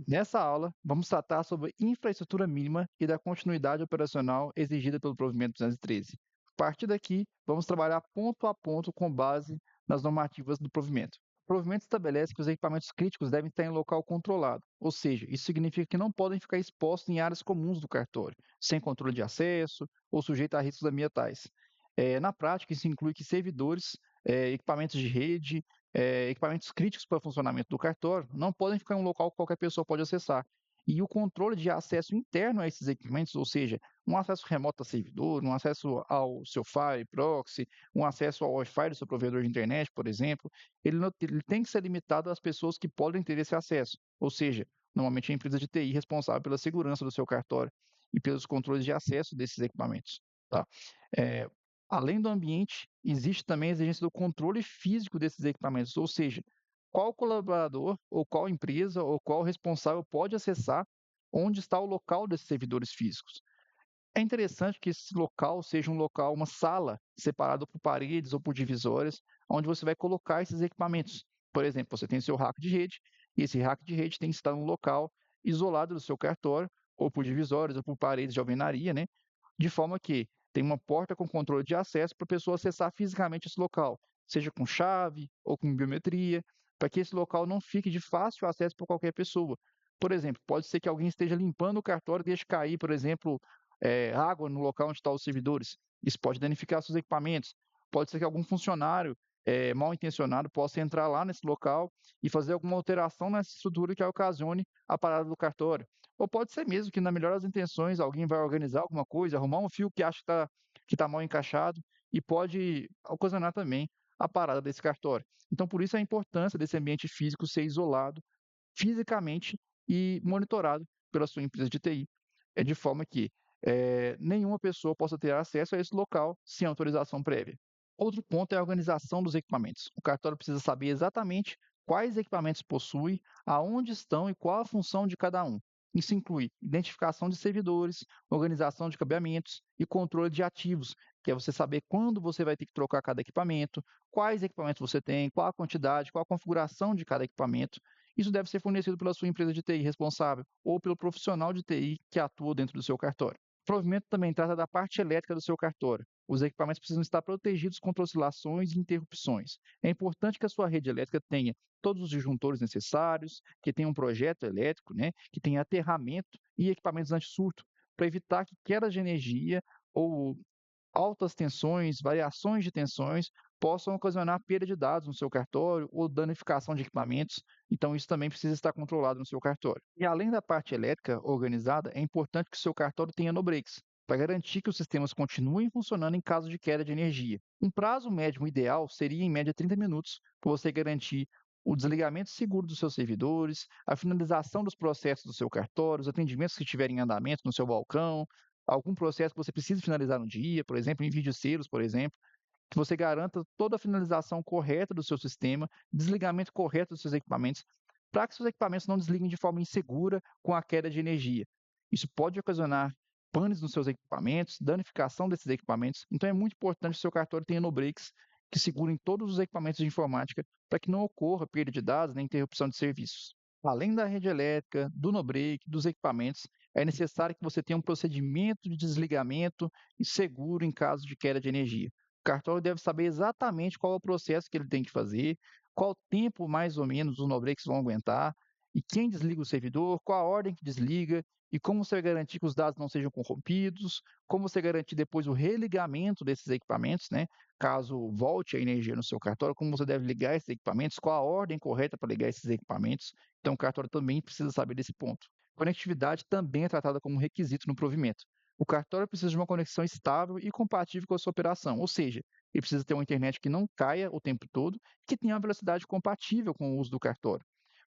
Nessa aula, vamos tratar sobre infraestrutura mínima e da continuidade operacional exigida pelo provimento 213. A partir daqui, vamos trabalhar ponto a ponto com base nas normativas do provimento. O provimento estabelece que os equipamentos críticos devem estar em local controlado, ou seja, isso significa que não podem ficar expostos em áreas comuns do cartório, sem controle de acesso ou sujeitos a riscos ambientais. Na prática, isso inclui que servidores, equipamentos de rede, equipamentos críticos para o funcionamento do cartório não podem ficar em um local que qualquer pessoa pode acessar. E o controle de acesso interno a esses equipamentos, ou seja, um acesso remoto a servidor, um acesso ao seu Fire Proxy, um acesso ao Wi-Fi do seu provedor de internet, por exemplo, ele tem que ser limitado às pessoas que podem ter esse acesso. Ou seja, normalmente a empresa de TI responsável pela segurança do seu cartório e pelos controles de acesso desses equipamentos. Tá? É, Além do ambiente, existe também a exigência do controle físico desses equipamentos, ou seja, qual colaborador, ou qual empresa, ou qual responsável pode acessar onde está o local desses servidores físicos. É interessante que esse local seja um local, uma sala, separada por paredes ou por divisórias, onde você vai colocar esses equipamentos. Por exemplo, você tem seu rack de rede, e esse rack de rede tem que estar num local isolado do seu cartório, ou por divisórias, ou por paredes de alvenaria, né? De forma que tem uma porta com controle de acesso para a pessoa acessar fisicamente esse local, seja com chave ou com biometria, para que esse local não fique de fácil acesso para qualquer pessoa. Por exemplo, pode ser que alguém esteja limpando o cartório e deixe cair, por exemplo, água no local onde estão os servidores. Isso pode danificar seus equipamentos. Pode ser que algum funcionário mal intencionado possa entrar lá nesse local e fazer alguma alteração nessa estrutura que ocasione a parada do cartório. Ou pode ser mesmo que, na melhor das intenções, alguém vai organizar alguma coisa, arrumar um fio que acha que tá mal encaixado e pode ocasionar também a parada desse cartório. Então, por isso a importância desse ambiente físico ser isolado fisicamente e monitorado pela sua empresa de TI, de forma que nenhuma pessoa possa ter acesso a esse local sem autorização prévia. Outro ponto é a organização dos equipamentos. O cartório precisa saber exatamente quais equipamentos possui, aonde estão e qual a função de cada um. Isso inclui identificação de servidores, organização de cabeamentos e controle de ativos, que é você saber quando você vai ter que trocar cada equipamento, quais equipamentos você tem, qual a quantidade, qual a configuração de cada equipamento. Isso deve ser fornecido pela sua empresa de TI responsável ou pelo profissional de TI que atua dentro do seu cartório. O provimento também trata da parte elétrica do seu cartório. Os equipamentos precisam estar protegidos contra oscilações e interrupções. É importante que a sua rede elétrica tenha todos os disjuntores necessários, que tenha um projeto elétrico, né, que tenha aterramento e equipamentos anti-surto, para evitar que quedas de energia ou altas tensões, variações de tensões possam ocasionar perda de dados no seu cartório ou danificação de equipamentos. Então, isso também precisa estar controlado no seu cartório. E além da parte elétrica organizada, é importante que o seu cartório tenha no-breaks, para garantir que os sistemas continuem funcionando em caso de queda de energia. Um prazo médio ideal seria, em média, 30 minutos, para você garantir o desligamento seguro dos seus servidores, a finalização dos processos do seu cartório, os atendimentos que estiverem em andamento no seu balcão, algum processo que você precisa finalizar no dia, por exemplo, envio de selos, por exemplo, que você garanta toda a finalização correta do seu sistema, desligamento correto dos seus equipamentos, para que seus equipamentos não desliguem de forma insegura com a queda de energia. Isso pode ocasionar panes nos seus equipamentos, danificação desses equipamentos. Então é muito importante que o seu cartório tenha no-breaks que segurem todos os equipamentos de informática para que não ocorra perda de dados nem interrupção de serviços. Além da rede elétrica, do no-break, dos equipamentos, é necessário que você tenha um procedimento de desligamento e seguro em caso de queda de energia. O cartório deve saber exatamente qual é o processo que ele tem que fazer, qual tempo mais ou menos os no-breaks vão aguentar, e quem desliga o servidor, qual a ordem que desliga, e como você vai garantir que os dados não sejam corrompidos, como você garantir depois o religamento desses equipamentos, né? Caso volte a energia no seu cartório, como você deve ligar esses equipamentos, qual a ordem correta para ligar esses equipamentos. Então, o cartório também precisa saber desse ponto. Conectividade também é tratada como requisito no provimento. O cartório precisa de uma conexão estável e compatível com a sua operação, ou seja, ele precisa ter uma internet que não caia o tempo todo e que tenha uma velocidade compatível com o uso do cartório.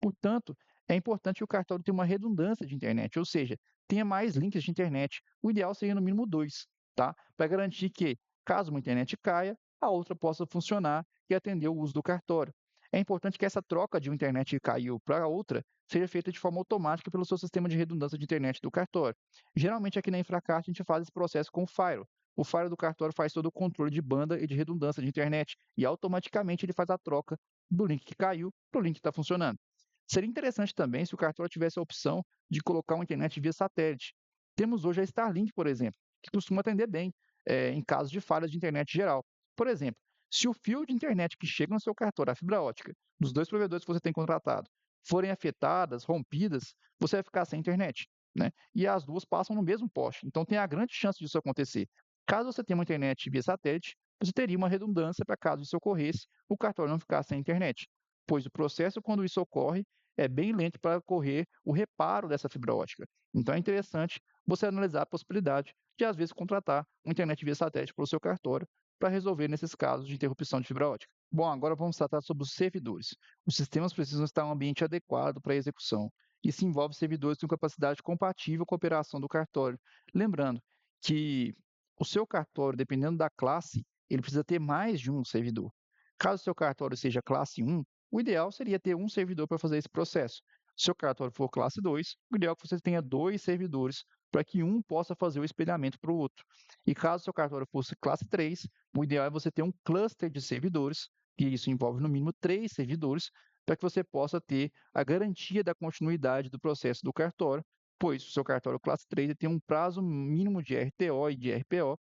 Portanto, é importante que o cartório tenha uma redundância de internet, ou seja, tenha mais links de internet. O ideal seria no mínimo dois, tá? Para garantir que, caso uma internet caia, a outra possa funcionar e atender o uso do cartório. É importante que essa troca de uma internet que caiu para a outra seja feita de forma automática pelo seu sistema de redundância de internet do cartório. Geralmente aqui na Infracart a gente faz esse processo com o Firewall. O Firewall do cartório faz todo o controle de banda e de redundância de internet e automaticamente ele faz a troca do link que caiu para o link que está funcionando. Seria interessante também se o cartório tivesse a opção de colocar uma internet via satélite. Temos hoje a Starlink, por exemplo, que costuma atender bem em casos de falhas de internet geral. Por exemplo, se o fio de internet que chega no seu cartório, a fibra ótica, dos dois provedores que você tem contratado, forem afetadas, rompidas, você vai ficar sem internet, né? E as duas passam no mesmo poste. Então tem a grande chance disso acontecer. Caso você tenha uma internet via satélite, você teria uma redundância para caso isso ocorresse, o cartório não ficar sem internet, pois o processo, quando isso ocorre, é bem lento para ocorrer o reparo dessa fibra ótica. Então é interessante você analisar a possibilidade de, às vezes, contratar uma internet via satélite para o seu cartório para resolver nesses casos de interrupção de fibra ótica. Bom, agora vamos tratar sobre os servidores. Os sistemas precisam estar em um ambiente adequado para a execução. Isso envolve servidores com capacidade compatível com a operação do cartório. Lembrando que o seu cartório, dependendo da classe, ele precisa ter mais de um servidor. Caso o seu cartório seja classe 1, o ideal seria ter um servidor para fazer esse processo. Se o seu cartório for classe 2, o ideal é que você tenha dois servidores para que um possa fazer o espelhamento para o outro. E caso o seu cartório fosse classe 3, o ideal é você ter um cluster de servidores, que isso envolve no mínimo 3 servidores, para que você possa ter a garantia da continuidade do processo do cartório, pois o seu cartório classe 3 ele tem um prazo mínimo de RTO e de RPO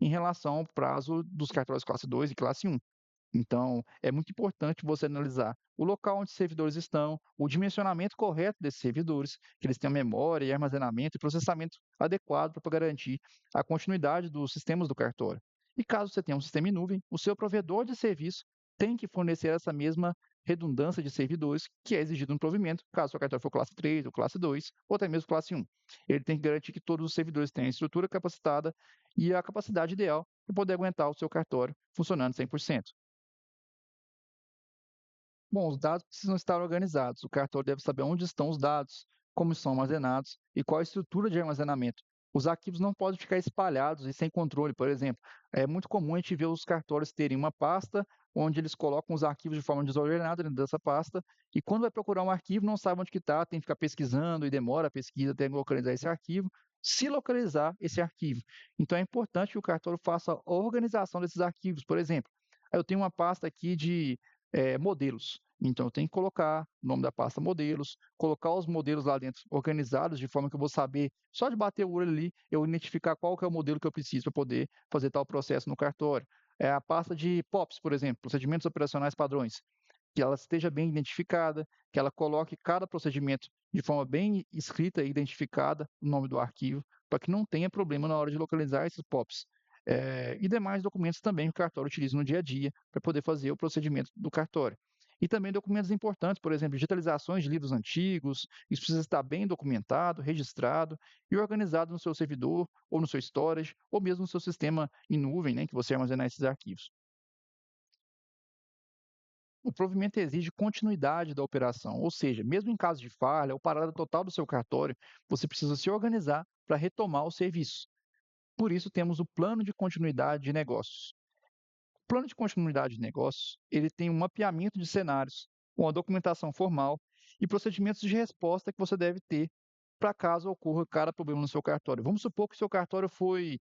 em relação ao prazo dos cartórios classe 2 e classe 1. Então, é muito importante você analisar o local onde os servidores estão, o dimensionamento correto desses servidores, que eles tenham memória e armazenamento e processamento adequado para garantir a continuidade dos sistemas do cartório. E caso você tenha um sistema em nuvem, o seu provedor de serviço tem que fornecer essa mesma redundância de servidores que é exigido no provimento, caso o seu cartório for classe 3 ou classe 2, ou até mesmo classe 1. Ele tem que garantir que todos os servidores tenham a estrutura capacitada e a capacidade ideal para poder aguentar o seu cartório funcionando 100%. Bom, os dados precisam estar organizados. O cartório deve saber onde estão os dados, como são armazenados e qual a estrutura de armazenamento. Os arquivos não podem ficar espalhados e sem controle, por exemplo. É muito comum a gente ver os cartórios terem uma pasta onde eles colocam os arquivos de forma desordenada dentro dessa pasta e quando vai procurar um arquivo não sabe onde que está, tem que ficar pesquisando e demora a pesquisa até localizar esse arquivo, se localizar esse arquivo. Então é importante que o cartório faça a organização desses arquivos. Por exemplo, eu tenho uma pasta aqui de modelos. Então, eu tenho que colocar o nome da pasta modelos, colocar os modelos lá dentro organizados, de forma que eu vou saber, só de bater o olho ali, eu identificar qual que é o modelo que eu preciso para poder fazer tal processo no cartório. É a pasta de POPs, por exemplo, procedimentos operacionais padrões, que ela esteja bem identificada, que ela coloque cada procedimento de forma bem escrita e identificada, o nome do arquivo, para que não tenha problema na hora de localizar esses POPs. E demais documentos também que o cartório utiliza no dia a dia para poder fazer o procedimento do cartório. E também documentos importantes, por exemplo, digitalizações de livros antigos, isso precisa estar bem documentado, registrado e organizado no seu servidor, ou no seu storage, ou mesmo no seu sistema em nuvem, né, que você armazenar esses arquivos. O provimento exige continuidade da operação, ou seja, mesmo em caso de falha ou parada total do seu cartório, você precisa se organizar para retomar o serviço. Por isso, temos o plano de continuidade de negócios. O plano de continuidade de negócios, ele tem um mapeamento de cenários, uma documentação formal e procedimentos de resposta que você deve ter para caso ocorra cada problema no seu cartório. Vamos supor que o seu cartório foi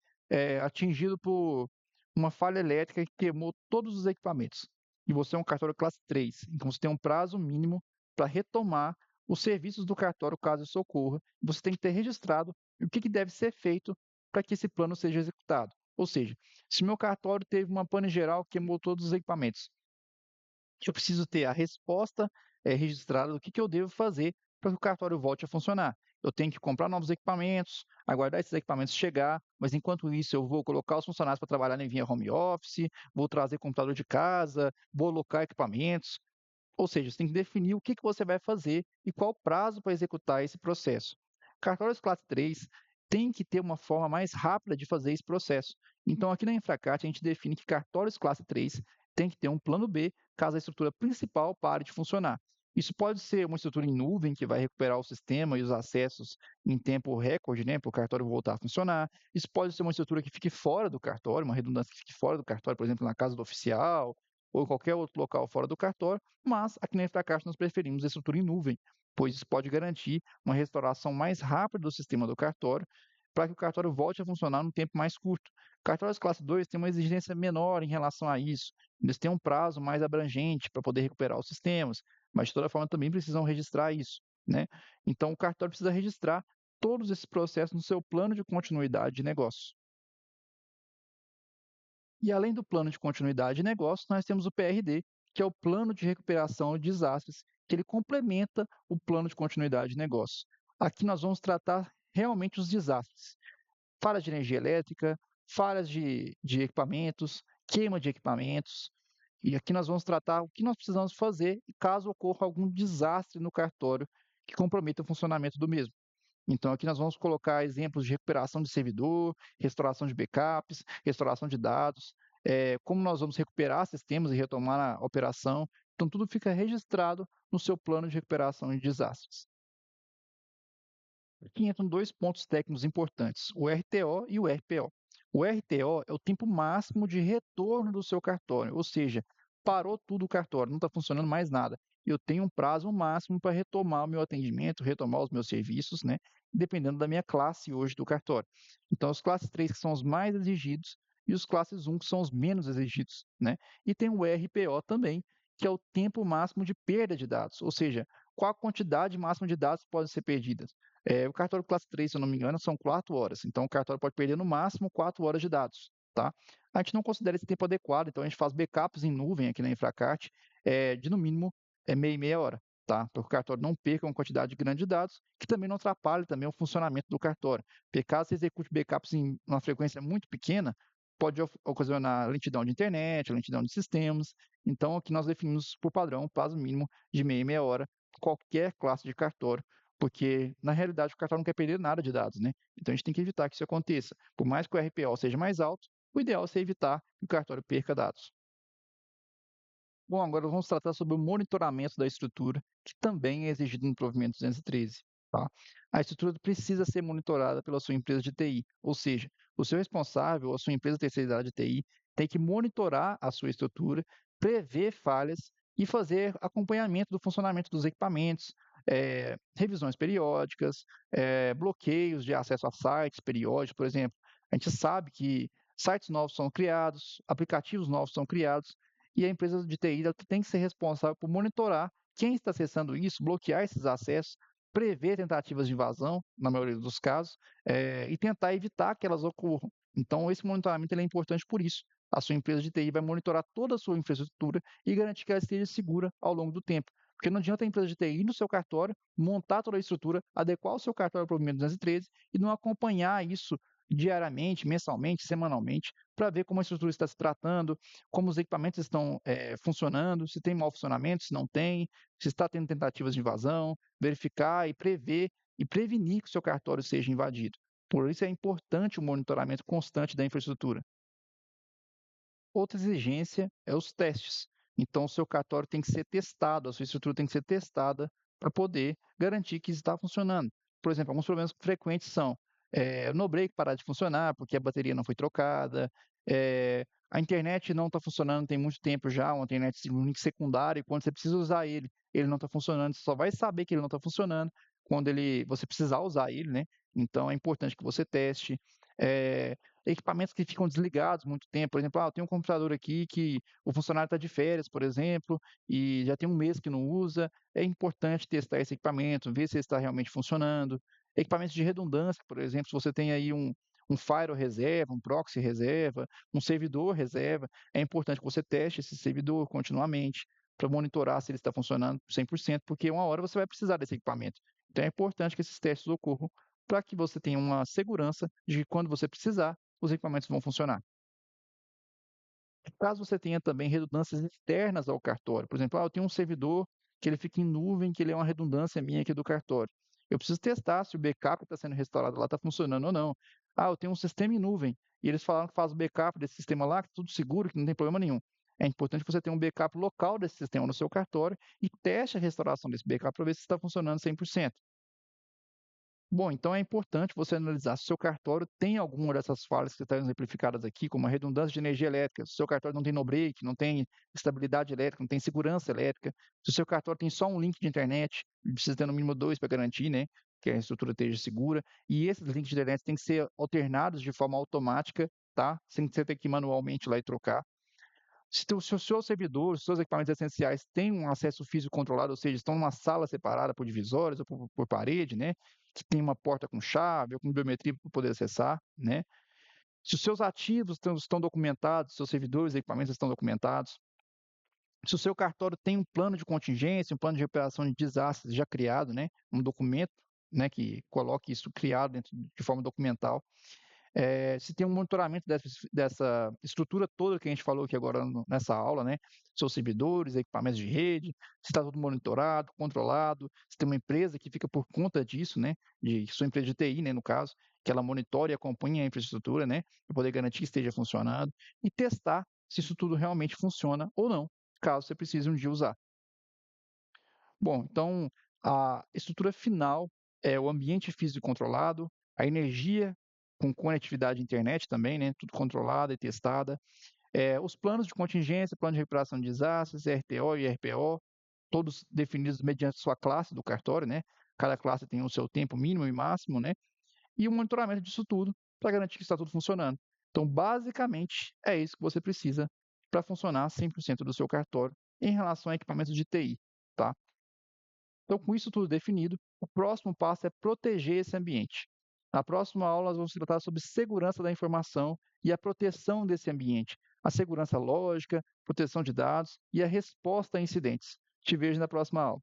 atingido por uma falha elétrica que queimou todos os equipamentos. E você é um cartório classe 3, então você tem um prazo mínimo para retomar os serviços do cartório caso isso ocorra. Você tem que ter registrado o que deve ser feito para que esse plano seja executado. Ou seja, se meu cartório teve uma pane geral que queimou todos os equipamentos, eu preciso ter a resposta registrada do que eu devo fazer para que o cartório volte a funcionar. Eu tenho que comprar novos equipamentos, aguardar esses equipamentos chegar, mas enquanto isso eu vou colocar os funcionários para trabalharem via home office, vou trazer computador de casa, vou alocar equipamentos. Ou seja, você tem que definir o que você vai fazer e qual o prazo para executar esse processo. Cartórios classe 3 tem que ter uma forma mais rápida de fazer esse processo. Então, aqui na Infracat, a gente define que cartórios classe 3 tem que ter um plano B caso a estrutura principal pare de funcionar. Isso pode ser uma estrutura em nuvem que vai recuperar o sistema e os acessos em tempo recorde, né, para o cartório voltar a funcionar. Isso pode ser uma estrutura que fique fora do cartório, uma redundância que fique fora do cartório, por exemplo, na casa do oficial ou em qualquer outro local fora do cartório, mas aqui na Infracaixa nós preferimos a estrutura em nuvem, pois isso pode garantir uma restauração mais rápida do sistema do cartório, para que o cartório volte a funcionar num tempo mais curto. Cartórios classe 2 têm uma exigência menor em relação a isso. Eles têm um prazo mais abrangente para poder recuperar os sistemas, mas de toda forma também precisam registrar isso, né? Então o cartório precisa registrar todos esses processos no seu plano de continuidade de negócio. E além do plano de continuidade de negócio, nós temos o PRD, que é o plano de recuperação de desastres, que ele complementa o plano de continuidade de negócio. Aqui nós vamos tratar realmente os desastres, falhas de energia elétrica, falhas de equipamentos, queima de equipamentos. E aqui nós vamos tratar o que nós precisamos fazer caso ocorra algum desastre no cartório que comprometa o funcionamento do mesmo. Então, aqui nós vamos colocar exemplos de recuperação de servidor, restauração de backups, restauração de dados, como nós vamos recuperar sistemas e retomar a operação. Então, tudo fica registrado no seu plano de recuperação de desastres. Aqui entram dois pontos técnicos importantes, o RTO e o RPO. O RTO é o tempo máximo de retorno do seu cartório, ou seja, parou tudo o cartório, não está funcionando mais nada. Eu tenho um prazo máximo para retomar o meu atendimento, retomar os meus serviços, né? Dependendo da minha classe hoje do cartório. Então, os classes 3 que são os mais exigidos e os classes 1 que são os menos exigidos, né? E tem o RPO também, que é o tempo máximo de perda de dados, ou seja, qual a quantidade máxima de dados que podem ser perdidas. O cartório classe 3, se eu não me engano, são 4 horas. Então, o cartório pode perder no máximo 4 horas de dados, tá? A gente não considera esse tempo adequado, então a gente faz backups em nuvem aqui na Infracart, de no mínimo meia e meia hora, tá? Para que o cartório não perca uma quantidade grande de dados, que também não atrapalhe também o funcionamento do cartório. Porque caso você execute backups em uma frequência muito pequena, pode ocasionar lentidão de internet, lentidão de sistemas. Então, aqui nós definimos por padrão um prazo mínimo de meia e meia hora, qualquer classe de cartório, porque na realidade o cartório não quer perder nada de dados, né? Então a gente tem que evitar que isso aconteça. Por mais que o RPO seja mais alto, o ideal é você evitar que o cartório perca dados. Bom, agora vamos tratar sobre o monitoramento da estrutura, que também é exigido no provimento 213. Tá? A estrutura precisa ser monitorada pela sua empresa de TI, ou seja, o seu responsável ou a sua empresa terceirizada de TI tem que monitorar a sua estrutura, prever falhas e fazer acompanhamento do funcionamento dos equipamentos, revisões periódicas, bloqueios de acesso a sites periódicos, por exemplo. A gente sabe que sites novos são criados, aplicativos novos são criados, e a empresa de TI tem que ser responsável por monitorar quem está acessando isso, bloquear esses acessos, prever tentativas de invasão, na maioria dos casos, e tentar evitar que elas ocorram. Então, esse monitoramento ele é importante por isso. A sua empresa de TI vai monitorar toda a sua infraestrutura e garantir que ela esteja segura ao longo do tempo. Porque não adianta a empresa de TI ir no seu cartório, montar toda a estrutura, adequar o seu cartório ao provimento 213 e não acompanhar isso diariamente, mensalmente, semanalmente, para ver como a estrutura está se tratando, como os equipamentos estão funcionando, se tem mau funcionamento, se não tem, se está tendo tentativas de invasão, verificar e prever e prevenir que o seu cartório seja invadido. Por isso é importante o monitoramento constante da infraestrutura. Outra exigência é os testes. Então, o seu cartório tem que ser testado, a sua estrutura tem que ser testada para poder garantir que está funcionando. Por exemplo, alguns problemas frequentes são o no-break parar de funcionar porque a bateria não foi trocada, a internet não está funcionando tem muito tempo já, uma internet um link secundário, e quando você precisa usar ele, ele não está funcionando, você só vai saber que ele não está funcionando quando você precisar usar ele, né? Então, é importante que você teste. Eh, Equipamentos que ficam desligados muito tempo, por exemplo, eu tenho um computador aqui que o funcionário está de férias, por exemplo, e já tem um mês que não usa, é importante testar esse equipamento, ver se ele está realmente funcionando. Equipamentos de redundância, por exemplo, se você tem aí um firewall reserva, um proxy reserva, um servidor reserva, é importante que você teste esse servidor continuamente para monitorar se ele está funcionando 100%, porque uma hora você vai precisar desse equipamento. Então é importante que esses testes ocorram para que você tenha uma segurança de que quando você precisar, os equipamentos vão funcionar. Caso você tenha também redundâncias externas ao cartório, por exemplo, eu tenho um servidor que ele fica em nuvem, que ele é uma redundância minha aqui do cartório. Eu preciso testar se o backup que está sendo restaurado lá está funcionando ou não. Eu tenho um sistema em nuvem e eles falaram que faz o backup desse sistema lá, que é tudo seguro, que não tem problema nenhum. É importante que você tenha um backup local desse sistema no seu cartório e teste a restauração desse backup para ver se está funcionando 100%. Bom, então é importante você analisar se o seu cartório tem alguma dessas falhas que estão exemplificadas aqui, como a redundância de energia elétrica, se o seu cartório não tem no-break, não tem estabilidade elétrica, não tem segurança elétrica, se o seu cartório tem só um link de internet, e precisa ter no mínimo dois para garantir, né? que a estrutura esteja segura, e esses links de DNS têm que ser alternados de forma automática, tá? Sem você ter que ir manualmente lá e trocar. Se os seus servidores, os seus equipamentos essenciais têm um acesso físico controlado, ou seja, estão numa sala separada por divisórias ou por parede, né? Que tem uma porta com chave ou com biometria para poder acessar, né? Se os seus ativos estão documentados, seus servidores e equipamentos estão documentados, se o seu cartório tem um plano de contingência, um plano de recuperação de desastres já criado, né? Um documento, né? Que coloque isso criado de forma documental. Se tem um monitoramento dessa estrutura toda que a gente falou aqui agora nessa aula, né? Seus servidores, equipamentos de rede, se está tudo monitorado, controlado, se tem uma empresa que fica por conta disso, né? De sua empresa de TI, né? No caso, que ela monitore e acompanhe a infraestrutura, né? Para poder garantir que esteja funcionando e testar se isso tudo realmente funciona ou não, caso você precise um dia usar. Bom, então a estrutura final é o ambiente físico controlado, a energia com conectividade à internet também, né? Tudo controlada e testada. Os planos de contingência, plano de recuperação de desastres, RTO e RPO, todos definidos mediante sua classe do cartório, né? Cada classe tem o seu tempo mínimo e máximo, né? E o monitoramento disso tudo para garantir que está tudo funcionando. Então, basicamente, é isso que você precisa para funcionar 100% do seu cartório em relação a equipamentos de TI, tá? Então, com isso tudo definido, o próximo passo é proteger esse ambiente. Na próxima aula, nós vamos tratar sobre segurança da informação e a proteção desse ambiente, a segurança lógica, proteção de dados e a resposta a incidentes. Te vejo na próxima aula.